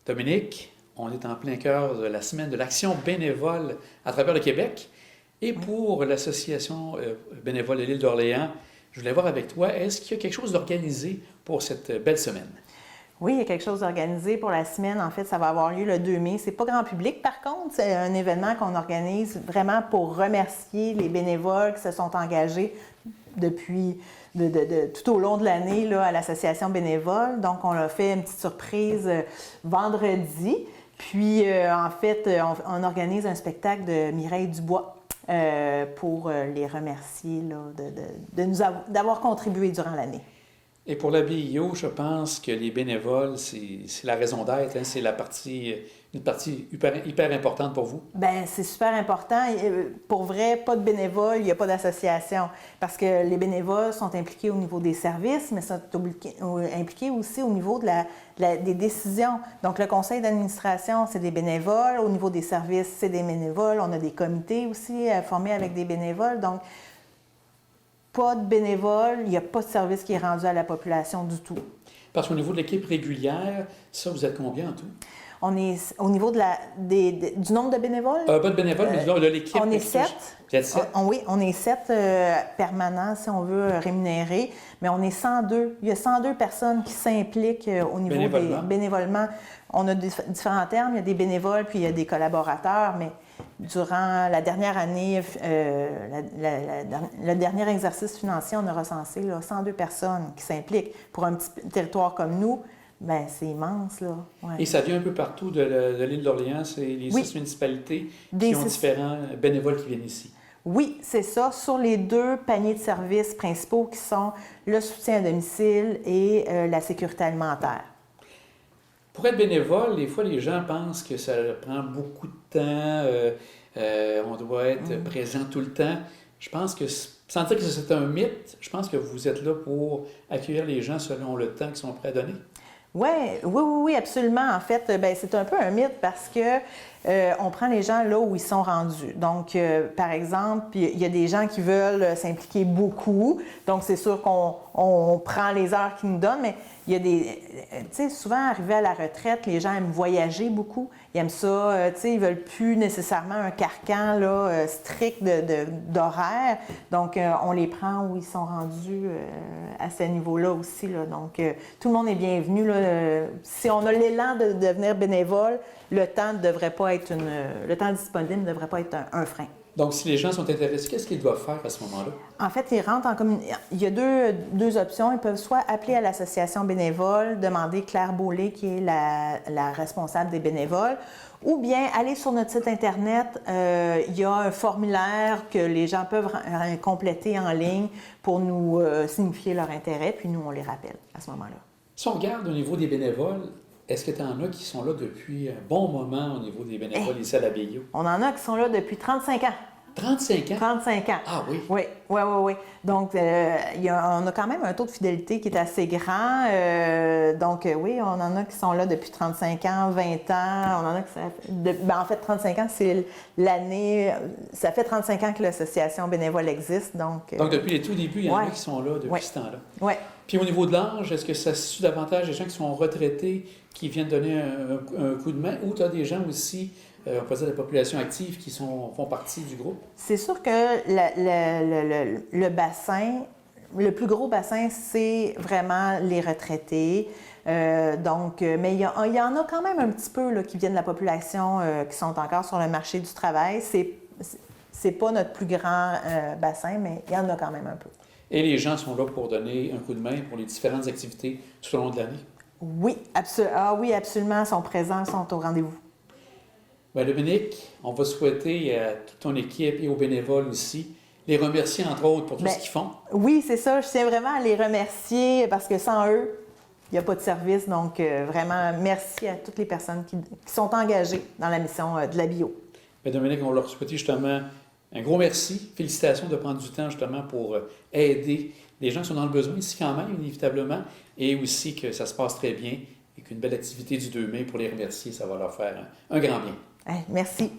Dominique, on est en plein cœur de la semaine de l'action bénévole à travers le Québec. Et pour l'Association bénévole de l'île d'Orléans, je voulais voir avec toi, est-ce qu'il y a quelque chose d'organisé pour cette belle semaine? Oui, il y a quelque chose d'organisé pour la semaine. En fait, ça va avoir lieu le 2 mai. C'est pas grand public, par contre. C'est un événement qu'on organise vraiment pour remercier les bénévoles qui se sont engagés depuis tout au long de l'année là, à l'Association bénévole. Donc, on a fait une petite surprise vendredi. Puis, en fait, on organise un spectacle de Mireille Dubois pour les remercier là, d'avoir contribué durant l'année. Et pour la BIO, je pense que les bénévoles, c'est la raison d'être, hein? C'est une partie hyper importante pour vous. Bien, c'est super important. Pour vrai, pas de bénévoles, il n'y a pas d'association. Parce que les bénévoles sont impliqués au niveau des services, mais sont impliqués aussi au niveau des décisions. Donc, le conseil d'administration, c'est des bénévoles. Au niveau des services, c'est des bénévoles. On a des comités aussi formés avec des bénévoles. Donc, pas de bénévoles, il n'y a pas de service qui est rendu à la population du tout. Parce qu'au niveau de l'équipe régulière, ça, vous êtes combien en tout? On est au niveau du nombre de bénévoles? Pas de bénévoles, mais de l'équipe. On est 7. Vous êtes 7? Oui, on est 7 permanents, si on veut, rémunérés, mais on est 102. Il y a 102 personnes qui s'impliquent au niveau des bénévolement. On a différents termes, il y a des bénévoles, puis il y a des collaborateurs, mais durant la dernière année, le dernier exercice financier, on a recensé là, 102 personnes qui s'impliquent. Pour un petit territoire comme nous, bien, c'est immense, là. Ouais. Et ça vient un peu partout de l'île d'Orléans, c'est les 6 municipalités qui ont différents bénévoles qui viennent ici. Oui, c'est ça, sur les 2 paniers de services principaux qui sont le soutien à domicile et la sécurité alimentaire. Pour être bénévole, des fois, les gens pensent que ça prend beaucoup de temps, on doit être présent tout le temps. Je pense que, sans dire que c'est un mythe, je pense que vous êtes là pour accueillir les gens selon le temps qu'ils sont prêts à donner. Oui, absolument. En fait, bien, c'est un peu un mythe parce que on prend les gens là où ils sont rendus. Donc, par exemple, il y a des gens qui veulent s'impliquer beaucoup. Donc, c'est sûr qu'on prend les heures qu'ils nous donnent, mais il y a des... Tu sais, souvent, arrivé à la retraite, les gens aiment voyager beaucoup. Ils aiment ça, tu sais, ils veulent plus nécessairement un carcan là, strict d'horaire. Donc, on les prend où ils sont rendus à ce niveau-là aussi. Là. Donc, tout le monde est bienvenu. Là. Si on a l'élan de devenir bénévole, le temps disponible ne devrait pas être un frein. Donc, si les gens sont intéressés, qu'est-ce qu'ils doivent faire à ce moment-là? En fait, ils rentrent en communauté. Il y a deux options. Ils peuvent soit appeler à l'association bénévole, demander Claire Beaulé, qui est la responsable des bénévoles, ou bien aller sur notre site Internet. Il y a un formulaire que les gens peuvent compléter en ligne pour nous signifier leur intérêt, puis nous, on les rappelle à ce moment-là. Si on regarde au niveau des bénévoles, est-ce que tu en as qui sont là depuis un bon moment au niveau des bénévoles ici à la BIO? On en a qui sont là depuis 35 ans. 35 ans? 35 ans. Ah oui? Oui. Donc, on a quand même un taux de fidélité qui est assez grand. Oui, on en a qui sont là depuis 35 ans, 20 ans. On en a qui en fait, 35 ans, c'est l'année... Ça fait 35 ans que l'association bénévole existe. Donc depuis les tout débuts, il y en a qui sont là depuis ce temps-là. Oui. Puis au niveau de l'âge, est-ce que ça se situe davantage des gens qui sont retraités, qui viennent donner un coup de main, ou tu as des gens aussi, on peut dire de la population active, qui font partie du groupe? C'est sûr que le bassin, le plus gros bassin, c'est vraiment les retraités. Mais il y en a quand même un petit peu là, qui viennent de la population qui sont encore sur le marché du travail. C'est pas notre plus grand bassin, mais il y en a quand même un peu. Et les gens sont là pour donner un coup de main pour les différentes activités tout au long de l'année? Oui, absolument. Ils sont présents, ils sont au rendez-vous. Bien, Dominique, on va souhaiter à toute ton équipe et aux bénévoles aussi, les remercier entre autres pour tout ce qu'ils font. Oui, c'est ça. Je tiens vraiment à les remercier parce que sans eux, il n'y a pas de service. Donc, vraiment, merci à toutes les personnes qui sont engagées dans la mission de la BIO. Bien, Dominique, on leur souhaite justement un gros merci. Félicitations de prendre du temps justement pour aider les gens qui sont dans le besoin ici quand même, inévitablement, et aussi que ça se passe très bien et qu'une belle activité du 2 mai pour les remercier, ça va leur faire un grand bien. Merci.